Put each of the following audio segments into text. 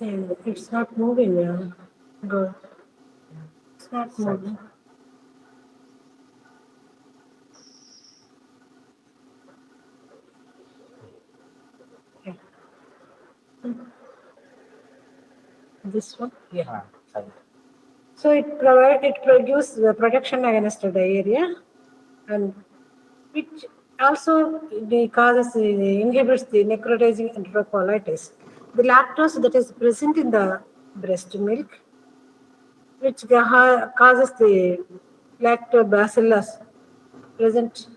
And it's not moving. Go. It's not moving. Yeah. This one. Yeah. So it produces the protection against the diarrhea, and which also inhibits the necrotizing enterocolitis. The lactose that is present in the breast milk, which causes the lactobacillus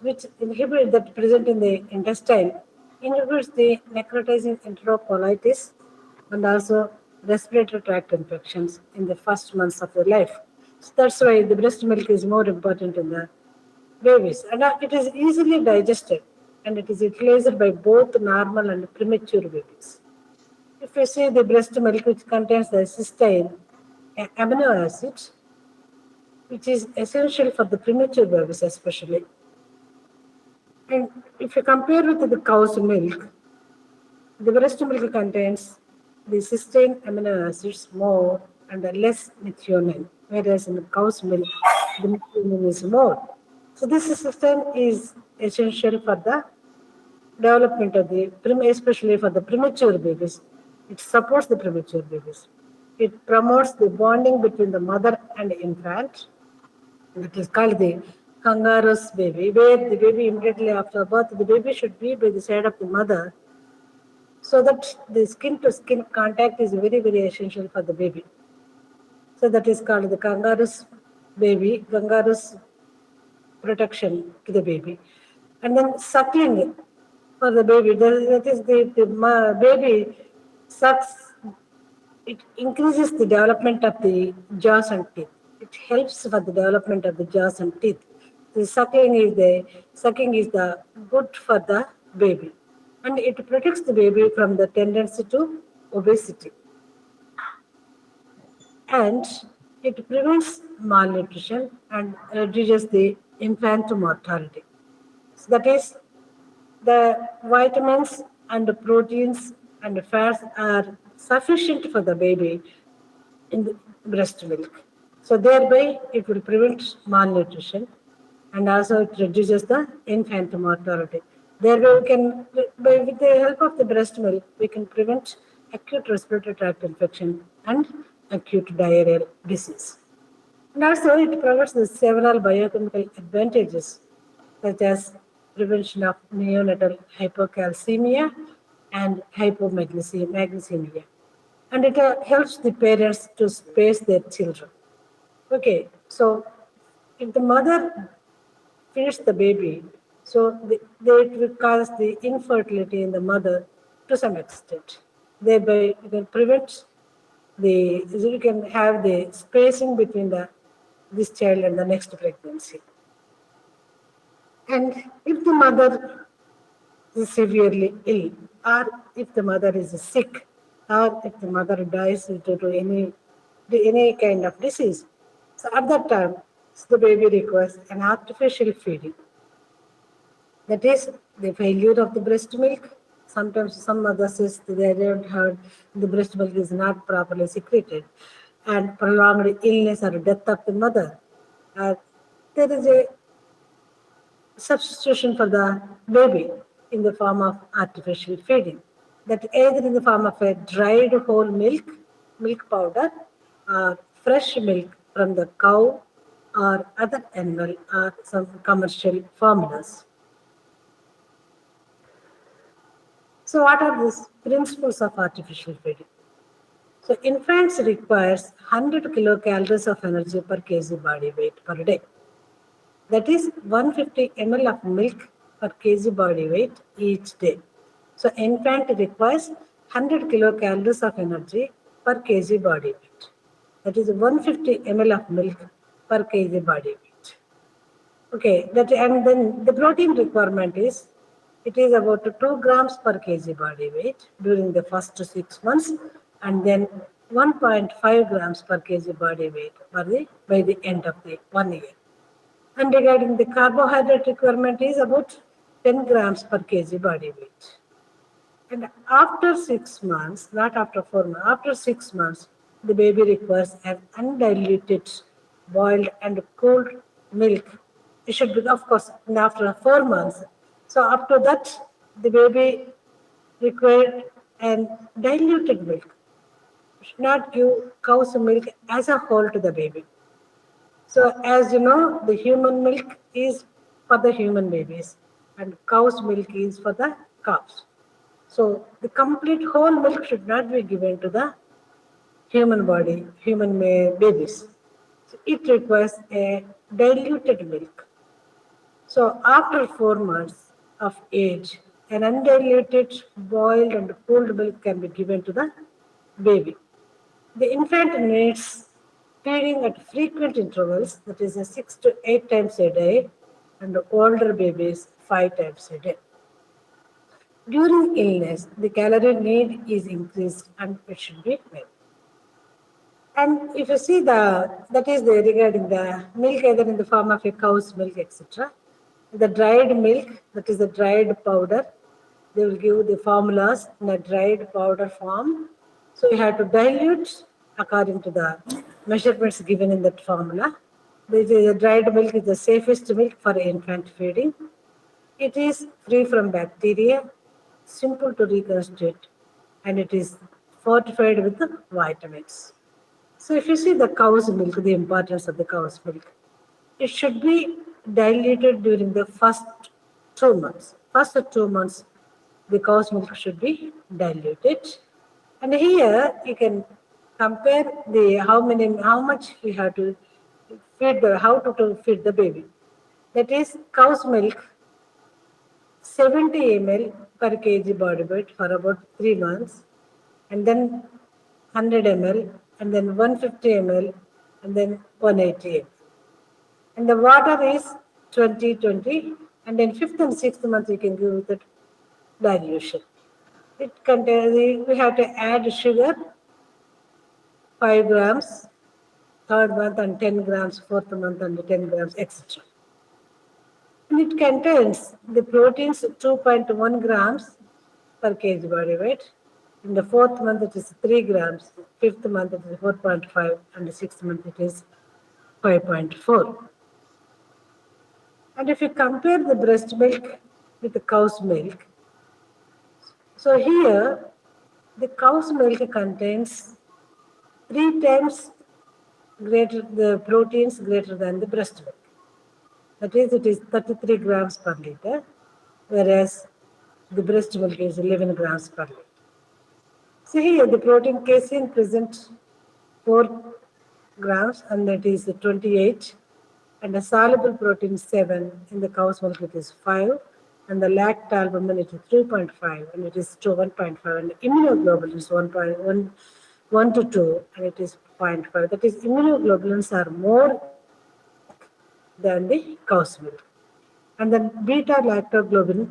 which inhibit that present in the intestine, inhibits the necrotizing enterocolitis and also respiratory tract infections in the first months of their life. So that's why the breast milk is more important in the babies, and it is easily digested, and it is utilized by both normal and premature babies. If you see the breast milk, which contains the cysteine, amino acid, which is essential for the premature babies especially. And if you compare with the cow's milk, the breast milk contains the cysteine amino acids more and less methionine, whereas in the cow's milk, the methionine is more. So this cysteine is essential for the development of the especially for the premature babies. It supports the premature babies. It promotes the bonding between the mother and infant. It is called the kangaroo's baby, where the baby immediately after birth, the baby should be by the side of the mother, so that the skin to skin contact is very, very essential for the baby. So that is called the kangaroo's baby, kangaroo's protection to the baby. And then suckling for the baby, that is the baby sucks, it increases the development of the jaws and teeth. It helps for the development of the jaws and teeth. The sucking is the good for the baby, and it protects the baby from the tendency to obesity, and it prevents malnutrition and reduces the infant mortality. So that is, the vitamins and the proteins and the fats are sufficient for the baby in the breast milk. So thereby it will prevent malnutrition, and also it reduces the infant mortality. Thereby we can, with the help of the breast milk, we can prevent acute respiratory tract infection and acute diarrheal disease. And also it provides the several biochemical advantages such as prevention of neonatal hypocalcemia and hypomagnesemia. And it helps the parents to space their children. Okay, so if the mother feeds the baby, so it will cause the infertility in the mother to some extent. Thereby, you can prevent you can have the spacing between this child and the next pregnancy. And if the mother is severely ill, or if the mother is sick, or if the mother dies due to any kind of disease, so at that time, the baby requires an artificial feeding. That is the failure of the breast milk. Sometimes some mothers says they don't have the breast milk is not properly secreted, and prolonged illness or death of the mother. There is a substitution for the baby in the form of artificial feeding. That either in the form of a dried whole milk powder, or fresh milk from the cow or other animal, or some commercial formulas. So what are these principles of artificial feeding? So infants requires 100 kilocalories of energy per kg body weight per day. That is 150 ml of milk per kg body weight each day. So infant requires 100 kilocalories of energy per kg body weight. That is 150 ml of milk per kg body weight. Okay, and then the protein requirement is, it is about 2 grams per kg body weight during the first 6 months, and then 1.5 grams per kg body weight by the end of the 1 year. And regarding the carbohydrate requirement is about 10 grams per kg body weight. And after 6 months, not after 4 months, after 6 months, the baby requires an undiluted, boiled and cooled milk. It should be, of course, after 4 months. So after that, the baby required an diluted milk. Should not give cow's milk as a whole to the baby. So as you know, the human milk is for the human babies and cow's milk is for the calves. So the complete whole milk should not be given to the human body, human babies. So it requires a diluted milk. So after 4 months of age, an undiluted, boiled and cooled milk can be given to the baby. The infant needs feeding at frequent intervals, that is 6 to 8 times a day, and older babies 5 times a day. During illness, the calorie need is increased and it should be met. And if you see that is the regarding the milk either in the form of a cow's milk, etc. The dried milk, that is the dried powder, they will give the formulas in a dried powder form. So you have to dilute according to the measurements given in that formula. The dried milk is the safest milk for infant feeding. It is free from bacteria, simple to reconstitute, and it is fortified with the vitamins. So if you see the cow's milk, the importance of the cow's milk, it should be diluted during the first 2 months. First 2 months, the cow's milk should be diluted. And here you can compare the how much we have to how to feed the baby. That is cow's milk 70 ml per kg body weight for about 3 months, and then 100 ml, and then 150 ml, and then 180 ml. And the water is 20-20, and in 5th and 6th month you can give it dilution. It contains, we have to add sugar 5 grams, 3rd month and 10 grams, 4th month and 10 grams, etc. And it contains the proteins 2.1 grams per kg body weight. In the 4th month, it is 3 grams. 5th month, it is 4.5. And the 6th month, it is 5.4. And if you compare the breast milk with the cow's milk, so here the cow's milk contains 3 times greater the proteins greater than the breast milk. That is, it is 33 grams per liter, whereas the breast milk is 11 grams per liter. See here, the protein casein present 4 grams, and that is 28, and the soluble protein 7. In the cow's milk, it is 5, and the lactalbumin it is 3.5, and it is to 1.5, and immunoglobulin is 1 to 2, and it is 0.5. That is, immunoglobulins are more than the cow's milk. And then beta lactoglobin,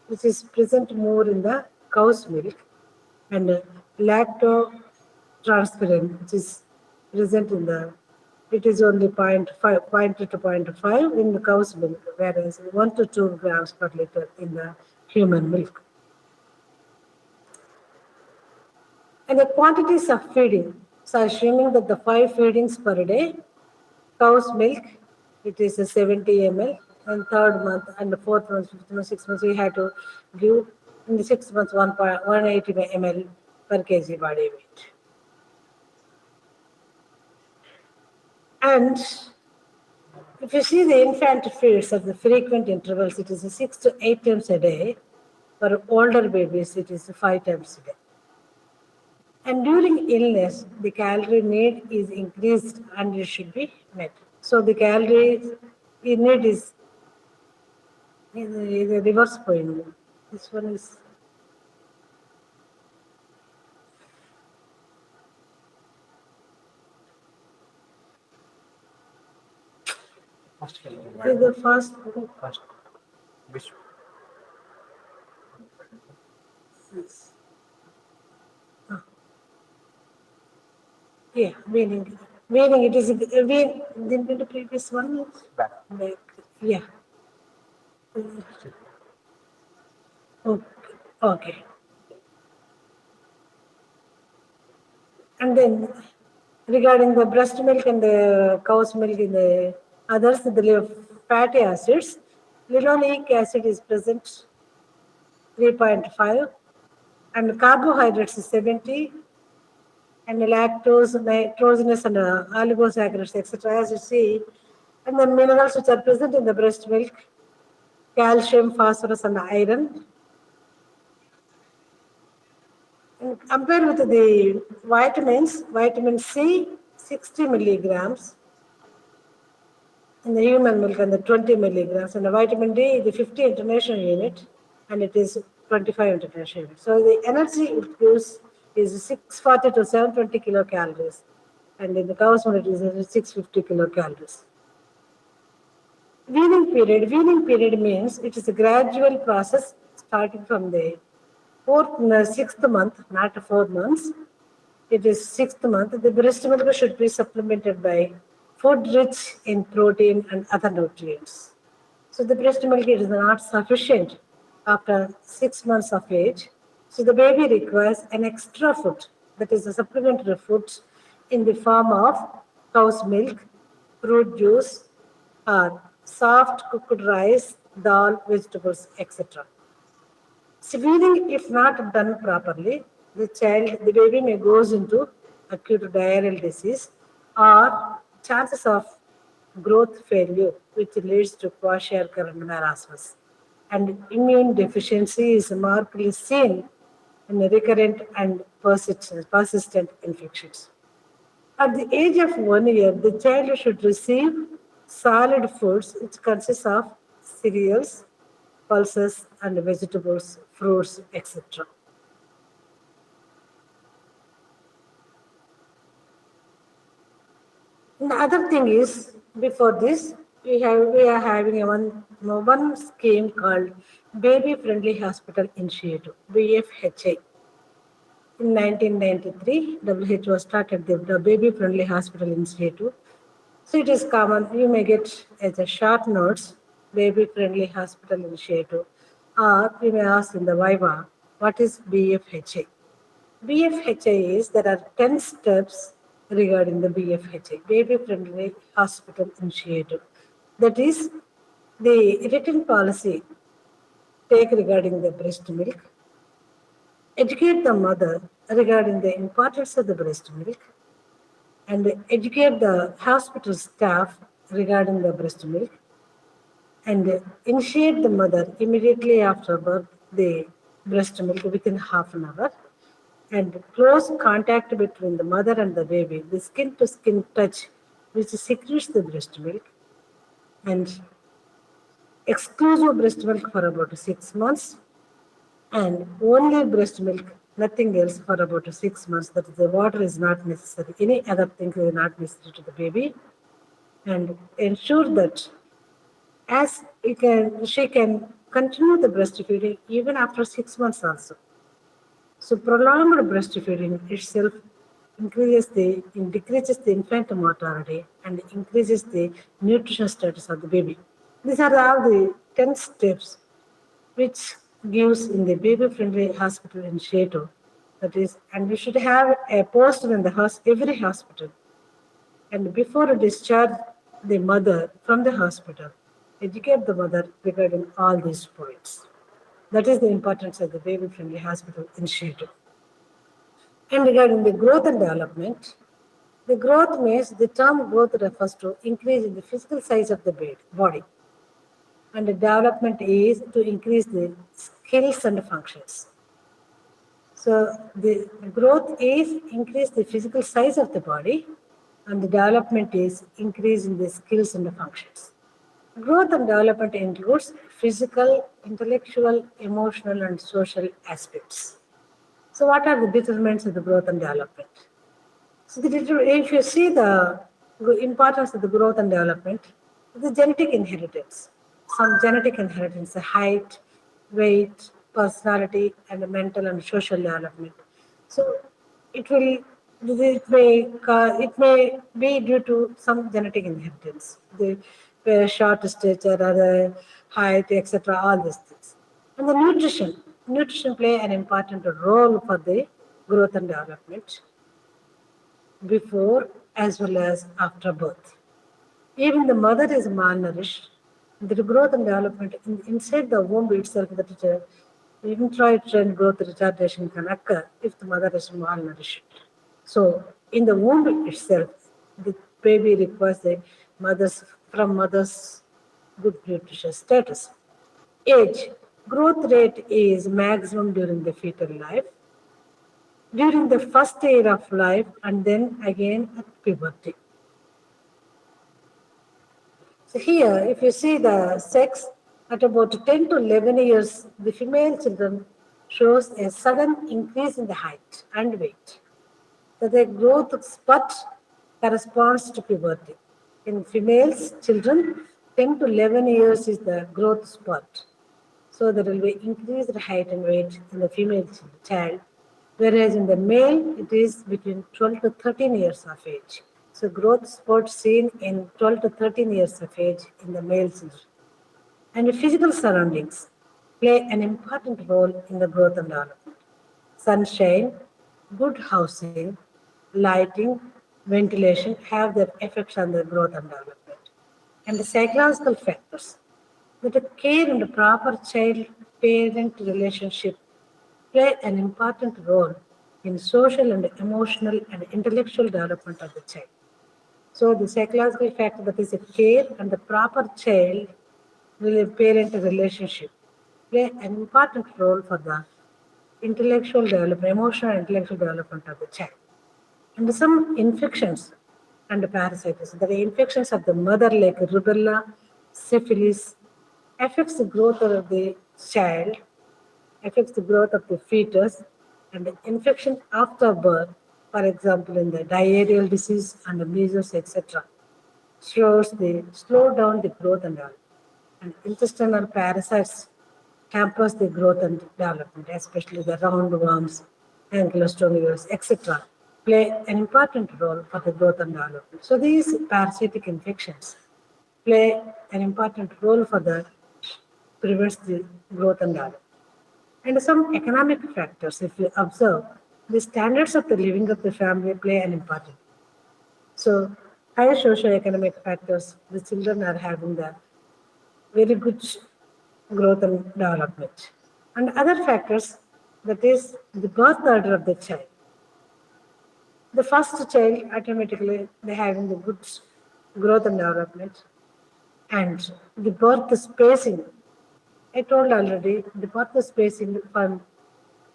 which is present more in the cow's milk, and lactotransferrin, which is present in it is only 0.5, 0.2 to 0.5 in the cow's milk, whereas 1 to 2 grams per liter in the human milk. And the quantities of feeding, so assuming that the 5 feedings per day, cow's milk, it is a 70 ml, and 3rd month and the 4th month, 5th month, 6th month, we had to give in the 6th month 180 ml per kg body weight. And if you see the infant feeds at the frequent intervals, it is 6 to 8 times a day. For older babies, it is 5 times a day. And during illness, the calorie need is increased and it should be met. So the calorie need is a reverse point. This one is the first. Which Yeah, meaning it is the previous one is back? yeah. Okay. Okay. And then regarding the breast milk and the cow's milk in the others, the fatty acids, linoleic acid is present 3.5 and carbohydrates is 70 and lactose, nitrogenous and oligosaccharides, etc. as you see, and the minerals which are present in the breast milk, calcium, phosphorus and iron. And compared with the vitamins, vitamin C 60 milligrams in the human milk and the 20 milligrams, and the vitamin D the 50 international unit and it is 25 international unit. So the energy it gives is 640 to 720 kilocalories, and in the cow's milk it is 650 kilocalories. Weaning period means it is a gradual process starting from the sixth month, not 4 months. It is sixth month. The breast milk should be supplemented by food rich in protein and other nutrients. So the breast milk is not sufficient after 6 months of age. So the baby requires an extra food, that is a supplementary food in the form of cow's milk, fruit juice, or soft cooked rice, dal, vegetables, etc. So weaning, if not done properly, the baby may goes into acute diarrheal disease or chances of growth failure, which leads to kwashiorkor and marasmus. And immune deficiency is markedly seen in recurrent and persistent infections. At the age of 1 year, the child should receive solid foods which consists of cereals, pulses, and vegetables, fruits, etc. The other thing is, before this, we are having one scheme called Baby Friendly Hospital Initiative (BFHI). In 1993, WHO started the Baby Friendly Hospital Initiative. So it is common. You may get as a short notes, Baby Friendly Hospital Initiative, or you may ask in the Viva, what is BFHI? BFHI is there are 10 steps regarding the BFHI, Baby Friendly Hospital Initiative. That is the written policy take regarding the breast milk, educate the mother regarding the importance of the breast milk, and educate the hospital staff regarding the breast milk, and initiate the mother immediately after birth the breast milk within half an hour, and close contact between the mother and the baby, the skin to skin touch, which secretes the breast milk, and exclusive breast milk for about 6 months, and only breast milk, nothing else for about 6 months. That is, the water is not necessary, any other thing is not necessary to the baby, and ensure that she can continue the breastfeeding even after 6 months also. So prolonged breastfeeding itself decreases the infant mortality and increases the nutrition status of the baby. These are all the 10 steps which gives in the baby-friendly hospital initiative. That is, and we should have a poster in the every hospital. And before discharge the mother from the hospital, educate the mother regarding all these points. That is the importance of the baby-friendly hospital initiative. And regarding the growth and development, the growth means the term growth refers to increase in the physical size of the body. And the development is to increase the skills and functions. So the growth is increase the physical size of the body, and the development is increase in the skills and the functions. Growth and development includes physical, intellectual, emotional, and social aspects. So what are the determinants of the growth and development? So if you see the importance of the growth and development, the genetic inheritance, some genetic inheritance, the height, weight, personality, and the mental and social development. So it may be due to some genetic inheritance, the short stature or the height, etc. All these things, and the nutrition play an important role for the growth and development. before as well as after birth. Even the mother is malnourished. The growth and development inside the womb itself, that is intrauterine growth retardation can occur if the mother is malnourished. So, in the womb itself, the baby requires the mother's good nutritious status. Age growth rate is maximum during the fetal life, during the first year of life, and then again at puberty. So here, if you see the sex, at about 10 to 11 years, the female children shows a sudden increase in the height and weight. So the growth spurt corresponds to puberty. In females, children, 10 to 11 years is the growth spurt. So there will be increased height and weight in the female child, whereas in the male, it is between 12 to 13 years of age. So growth spurt seen in 12 to 13 years of age in the male children. And physical surroundings play an important role in the growth and development. Sunshine, good housing, lighting, ventilation have their effects on the growth and development. And the psychological factors, that the care and the proper child-parent relationship play an important role in social and emotional and intellectual development of the child. So the psychological factor, that is a care and the proper child parent relationship, play an important role for the intellectual development, emotional and intellectual development of the child. And some infections and parasites, the infections of the mother like rubella, syphilis, affects the growth of the child, affects the growth of the fetus, and the infection after birth, for example, in the diarrheal disease and the measles, etc., slow down the growth and development. And intestinal parasites hampers the growth and development, especially the roundworms, ankylostomius, etc., play an important role for the growth and development. So these parasitic infections play an important role for the prevents the growth and development. And some economic factors, if you observe, the standards of the living of the family play an important. So higher socio-economic factors, the children are having the very good growth and development. And other factors, that is the birth order of the child. The first child automatically they having the good growth and development, and the birth spacing. I told already the birth spacing from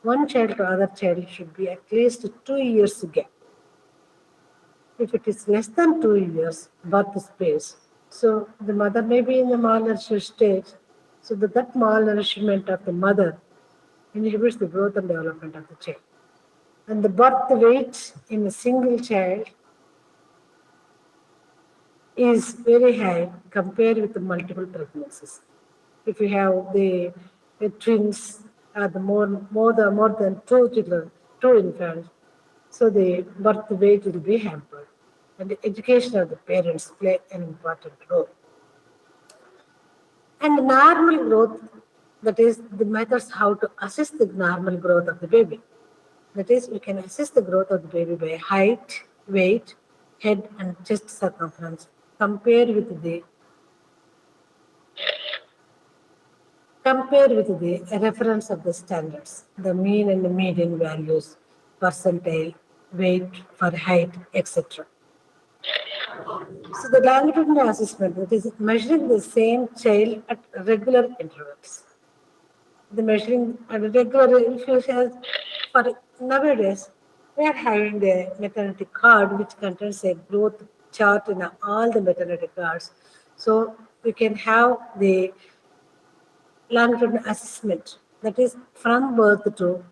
one child to other child should be at least 2 years gap. If it is less than 2 years, birth space, so the mother may be in the malnourished stage, so that malnourishment of the mother inhibits the growth and development of the child. And the birth weight in a single child is very high compared with the multiple pregnancies. If you have the twins or the more than two children, two infants, so the birth weight will be hampered. And the education of the parents play an important role. And normal growth, that is the methods how to assist the normal growth of the baby. That is, we can assist the growth of the baby by height, weight, head and chest circumference compared with the reference of the standards, the mean and the median values, percentile, weight for height, etc. So the longitudinal assessment, that is measuring the same child at regular intervals. The measuring at regular, if you have, for nowadays, we are having the maternity card which contains a growth chart in all the maternity cards. So we can have the longitudinal assessment, that is from birth to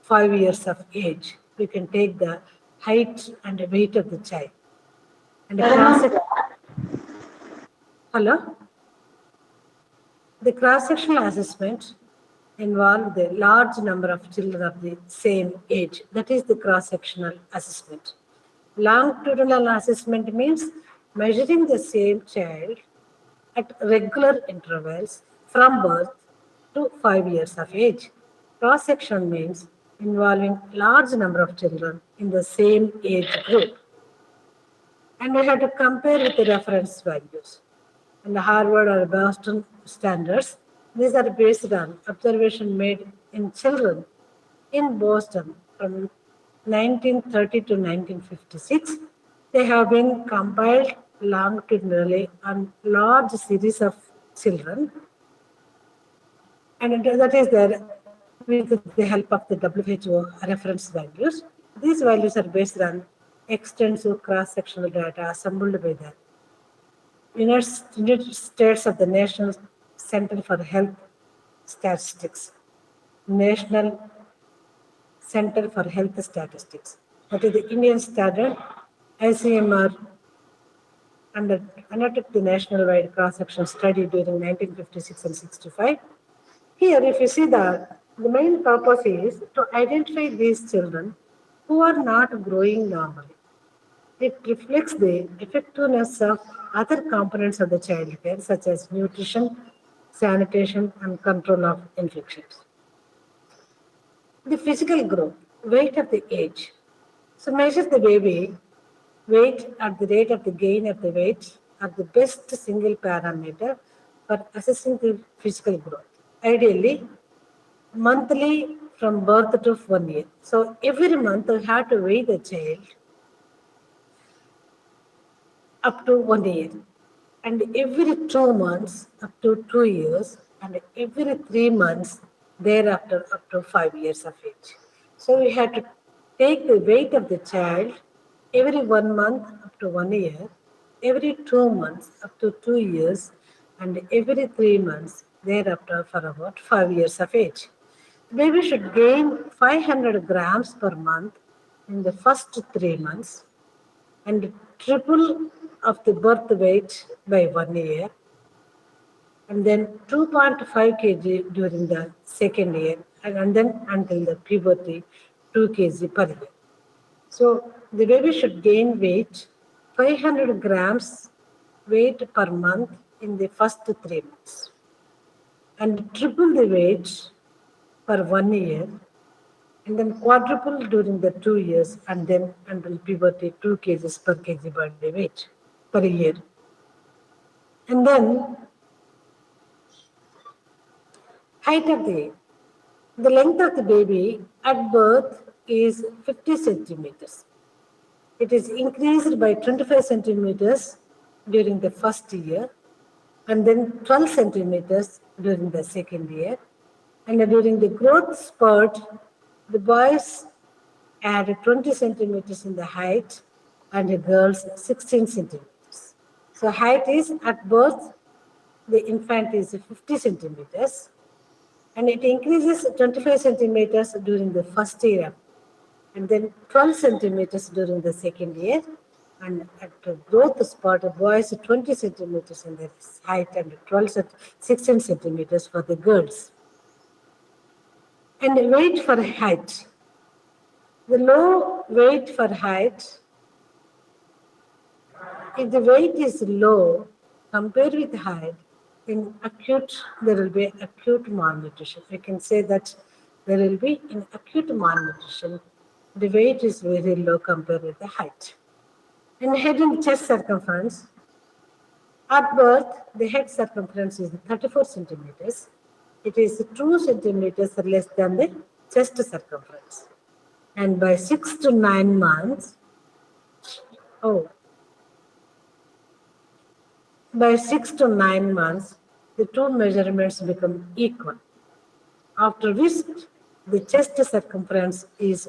5 years of age. We can take the height and the weight of the child. And hello? The cross-sectional assessment involve the large number of children of the same age. That is the cross-sectional assessment. Longitudinal assessment means measuring the same child at regular intervals from birth to 5 years of age. Cross-section means involving large number of children in the same age group. And we have to compare with the reference values. And the Harvard or Boston standards, these are based on observation made in children in Boston from 1930 to 1956. They have been compiled longitudinally on large series of children, and that is there with the help of the WHO reference values. These values are based on extensive cross-sectional data assembled by the United States of the National Center for Health Statistics, National Center for Health Statistics. That is the Indian standard, ICMR undertook the national-wide cross-section study during 1956 and 65. Here, if you see that, the main purpose is to identify these children who are not growing normally. It reflects the effectiveness of other components of the child care, such as nutrition, sanitation, and control of infections. The physical growth, weight of the age. So measure the baby weight at the rate of the gain of the weight are the best single parameter for assessing the physical growth. Ideally, monthly from birth to 1 year. So every month you have to weigh the child up to 1 year. And every 2 months up to 2 years, and every 3 months thereafter up to 5 years of age. So we have to take the weight of the child every 1 month up to 1 year, every 2 months up to 2 years, and every 3 months thereafter for about 5 years of age. The baby should gain 500 grams per month in the first 3 months and triple of the birth weight by 1 year, and then 2.5 kg during the second year, and then until the puberty, 2 kg per year. So the baby should gain weight 500 grams weight per month in the first 3 months and triple the weight for 1 year, and then quadruple during the 2 years, and then until puberty 2 kgs per kg body weight per year. And then height of the length of the baby at birth is 50 centimeters. It is increased by 25 centimeters during the first year, and then 12 centimeters during the second year. And during the growth spurt, the boys add 20 centimeters in the height and the girls 16 centimeters. So height is at birth, the infant is 50 centimeters, and it increases 25 centimeters during the first year, and then 12 centimeters during the second year. And at the growth spot, the boys 20 centimeters in the height and 16 centimeters for the girls. And weight for height. The low weight for height, if the weight is low compared with height, in acute, there will be acute malnutrition. We can say that there will be in acute malnutrition. The weight is very low compared with the height. In head and chest circumference, at birth, the head circumference is 34 centimeters. It is 2 centimeters less than the chest circumference. And by 6 to 9 months, by 6 to 9 months, the two measurements become equal, after which the chest circumference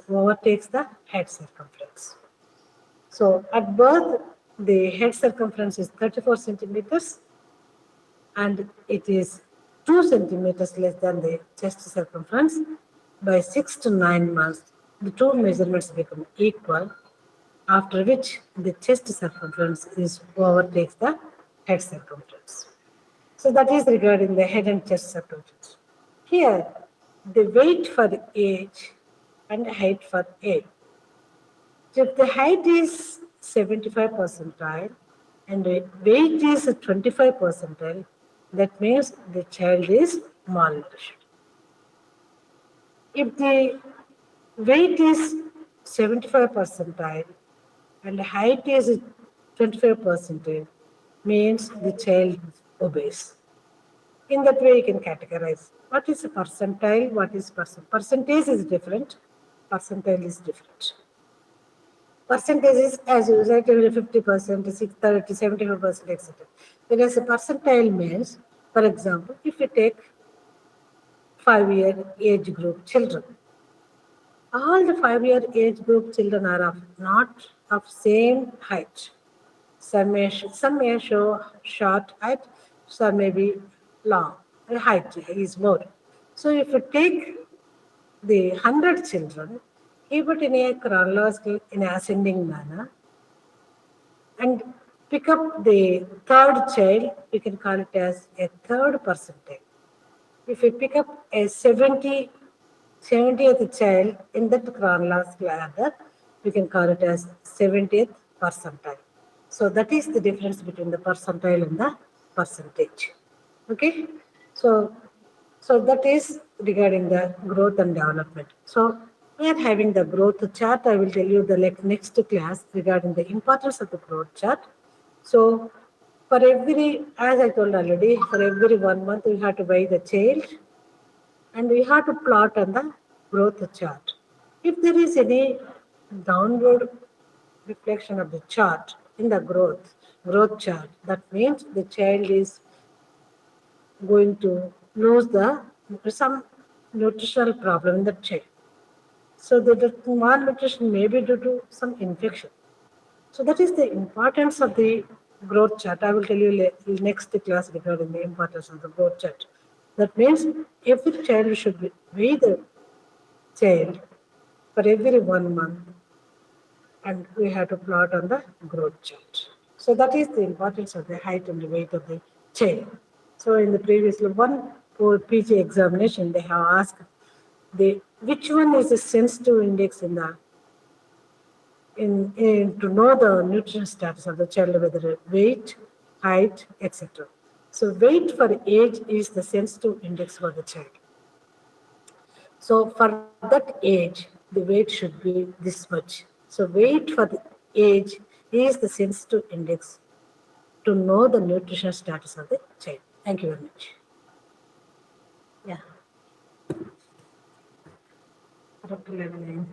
overtakes the head circumference. So at birth, the head circumference is 34 centimeters, and it is 2 centimeters less than the chest circumference. By 6 to 9 months, the two measurements become equal, after which the chest circumference overtakes the head circumference. So that is regarding the head and chest circumference. Here, the weight for age and height for age. So if the height is 75 percentile and the weight is 25 percentile, that means the child is malnourished. If the weight is 75 percentile and height is 25 percentile, means the child is obese. In that way, you can categorize what is a percentile, what is percentage is different, percentile is different. Percentage is, as you said, 50%, 30, 75%, etc. Whereas a percentile means, for example, if you take 5-year age group children, all the 5-year age group children are not of same height. Some may show short height, some may be long. The height is more. So if you take the 100 children, keep it in a chronological, in ascending manner, and pick up the third child, we can call it as a third percentile. If we pick up a 70th child in that chronological order, we can call it as 70th percentile. So that is the difference between the percentile and the percentage. Okay, so that is regarding the growth and development. So we are having the growth chart. I will tell you the next class regarding the importance of the growth chart. So for every, as I told already, for every 1 month we have to buy the child and we have to plot on the growth chart. If there is any downward reflection of the chart in the growth chart, that means the child is going to lose some nutritional problem in the child. So the malnutrition may be due to some infection. So that is the importance of the growth chart. I will tell you next class regarding the importance of the growth chart. That means every child should weigh the child for every 1 month, and we have to plot on the growth chart. So that is the importance of the height and the weight of the child. So in the previous one for PG examination, they have asked which one is the sensitive index in the to know the nutrition status of the child, whether weight, height, etc. So weight for age is the sensitive index for the child. So for that age, the weight should be this much. So weight for the age is the sensitive index to know the nutrition status of the child. Thank you very much. Yeah. Up to level 9.